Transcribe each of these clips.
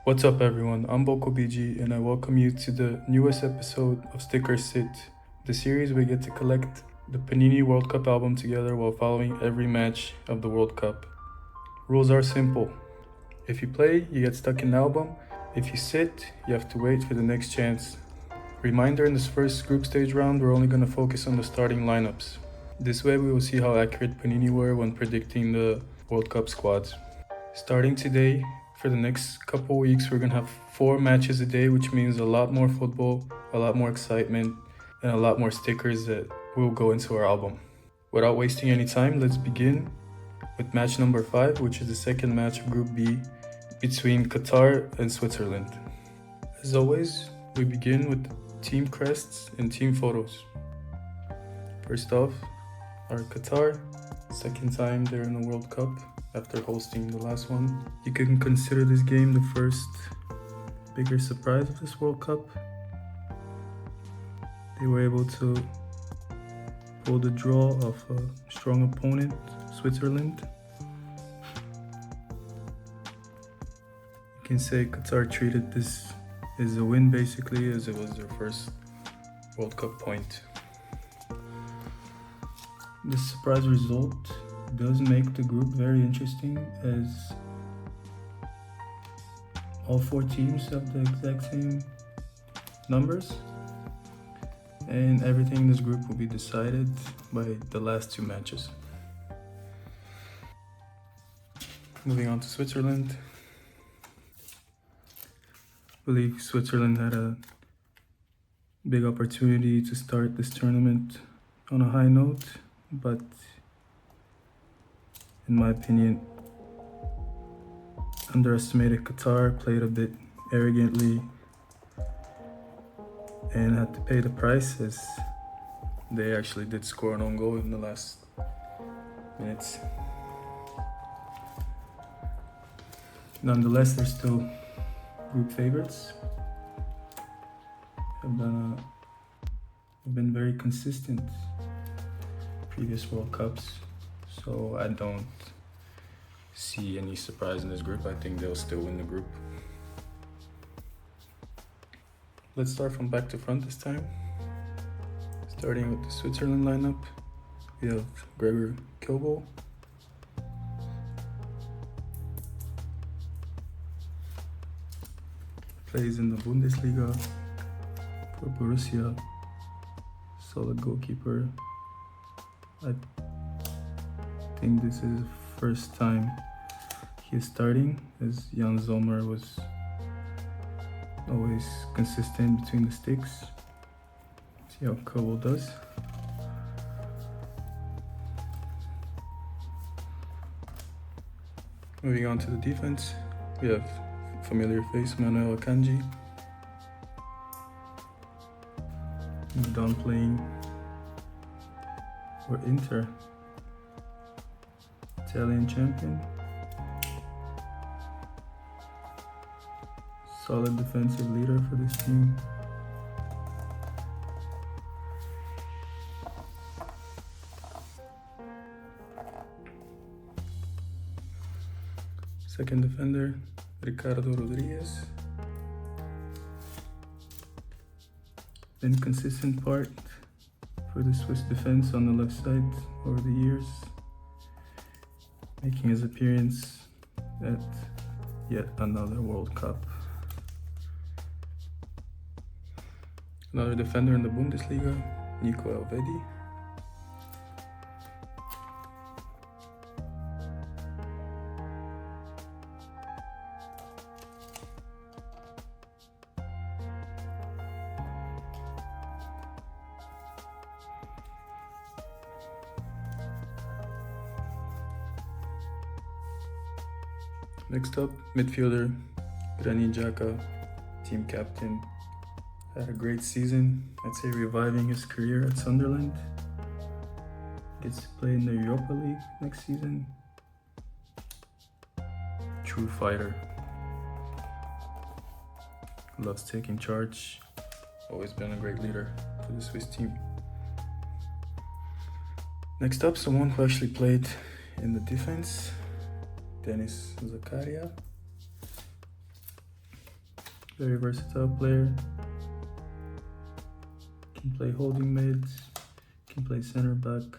What's up, everyone? I'm Boko BG, and I welcome you to the newest episode of Sticker Sit, the series we get to collect the Panini World Cup album together while following every match of the World Cup. Rules are simple. If you play, you get stuck in the album. If you sit, you have to wait for the next chance. Reminder, in this first group stage round, we're only going to focus on the starting lineups. This way, we will see how accurate Panini were when predicting the World Cup squads. Starting today, for the next couple weeks, we're gonna have 4 matches a day, which means a lot more football, a lot more excitement, and a lot more stickers that will go into our album. Without wasting any time, let's begin with match number 5, which is the second match of Group B between Qatar and Switzerland. As always, we begin with team crests and team photos. First off, our Qatar, second time they're in the World Cup after hosting the last one. You can consider this game the first bigger surprise of this World Cup. They were able to pull the draw of a strong opponent, Switzerland. You can say Qatar treated this as a win basically, as it was their first World Cup point. This surprise result does make the group very interesting, as all 4 teams have the exact same numbers, and everything in this group will be decided by the last 2 matches. Moving on to Switzerland. I believe Switzerland had a big opportunity to start this tournament on a high note, but in my opinion, underestimated Qatar, played a bit arrogantly, and had to pay the price, as they actually did score an own goal in the last minutes. Nonetheless, they're still group favorites. Have been very consistent previous World Cups, so I don't see any surprise in this group. I think they'll still win the group. Let's start from back to front this time. Starting with the Switzerland lineup, we have Gregor Kobel, plays in the Bundesliga for Borussia, solid goalkeeper. I think this is the first time he is starting, as Jan Zomer was always consistent between the sticks. See how Kobel does. Moving on to the defense, we have familiar face Manuel Akanji. Moved on playing for Inter, Italian champion. Solid defensive leader for this team. Second defender, Ricardo Rodriguez. Been consistent part for the Swiss defense on the left side over the years, making his appearance at yet another World Cup. Another defender in the Bundesliga, Nico Elvedi. Next up, midfielder Granit Xhaka, team captain. Had a great season, I'd say reviving his career at Sunderland. Gets to play in the Europa League next season. True fighter. Loves taking charge. Always been a great leader for the Swiss team. Next up, someone who actually played in the defense, Denis Zakaria. Very versatile player. Can play holding mid, can play center back,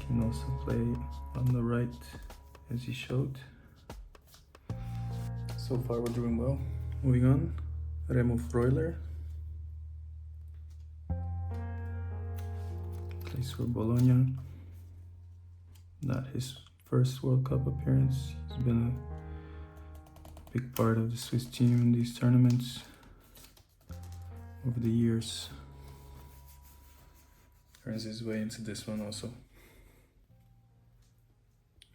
can also play on the right as he showed. So far we're doing well. Moving on, Remo Freuler. Plays for Bologna. Not his first World Cup appearance. He's been a big part of the Swiss team in these tournaments over the years. Earns his way into this one also.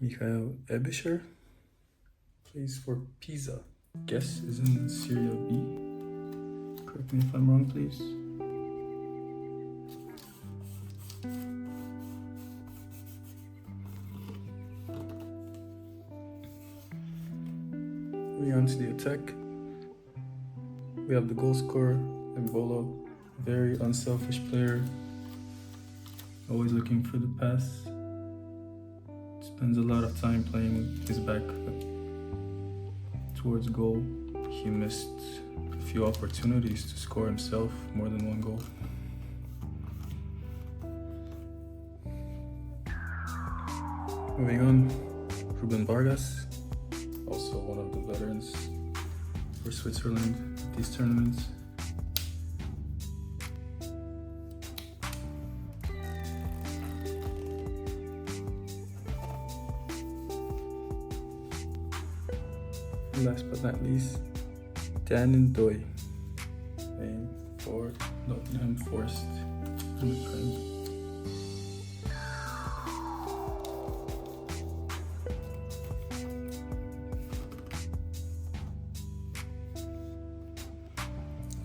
Michael Ebischer plays for Pisa. Guess is in Serie B. Correct me if I'm wrong, please. Moving on to the attack. We have the goal scorer, Mbolo, very unselfish player, always looking for the pass. Spends a lot of time playing with his back towards goal. He missed a few opportunities to score himself, more than one goal. Moving on, Ruben Vargas, also one of the veterans for Switzerland at these tournaments. And last but not least, Dan Ndoye, playing for Nottingham Forest in the Prem.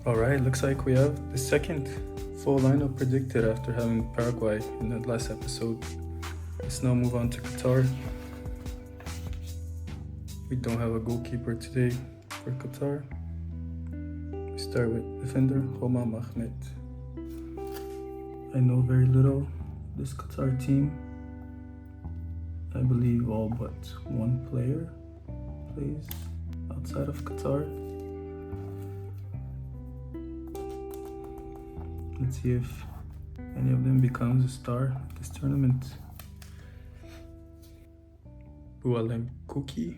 Alright, looks like we have the second full lineup predicted after having Paraguay in that last episode. Let's now move on to Qatar. We don't have a goalkeeper today for Qatar. We start with defender Homa Mahmet. I know very little of this Qatar team. I believe all but one player plays outside of Qatar. Let's see if any of them becomes a star at this tournament. Bualem Kuki.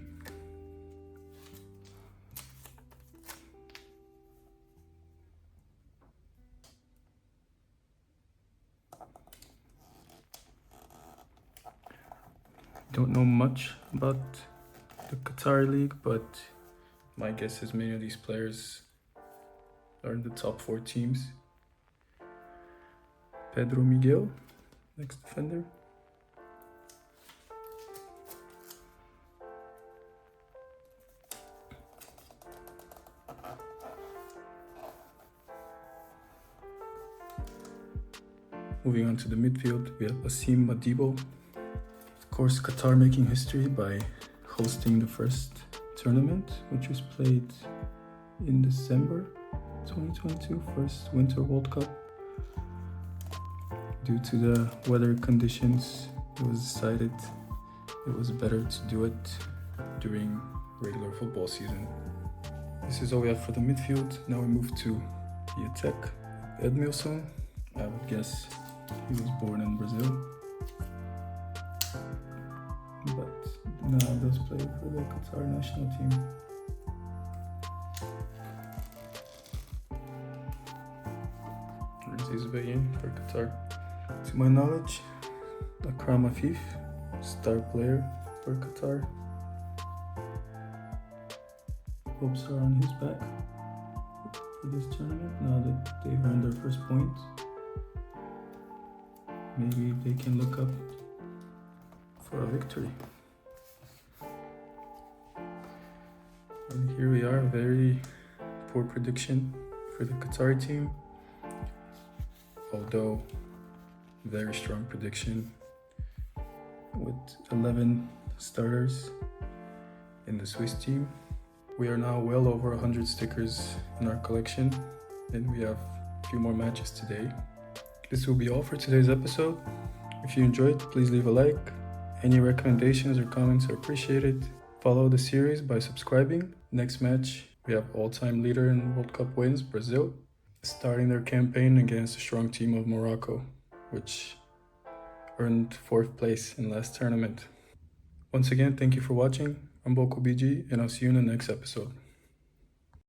Don't know much about the Qatar League, but my guess is many of these players are in the top 4 teams. Pedro Miguel, next defender. Moving on to the midfield, we have Asim Madibo. Of course, Qatar making history by hosting the first tournament, which was played in December 2022, first Winter World Cup. Due to the weather conditions, it was decided it was better to do it during regular football season. This is all we have for the midfield. Now we move to the attack. Edmilson, I would guess he was born in Brazil, but now does play for the Qatar national team. There's Isbayin for Qatar. To my knowledge, Akram Afif, star player for Qatar. Hopes are on his back for this tournament now that they've earned their first point. Maybe they can look up for a victory. And here we are, very poor prediction for the Qatari team. Although very strong prediction with 11 starters in the Swiss team. We are now well over 100 stickers in our collection, and we have a few more matches today. This will be all for today's episode. If you enjoyed, please leave a like. Any recommendations or comments are appreciated. Follow the series by subscribing. Next match We have all-time leader in World Cup wins, Brazil, starting their campaign against a strong team of Morocco, which earned 4th place in last tournament. Once again, thank you for watching. I'm Boko BG, and I'll see you in the next episode.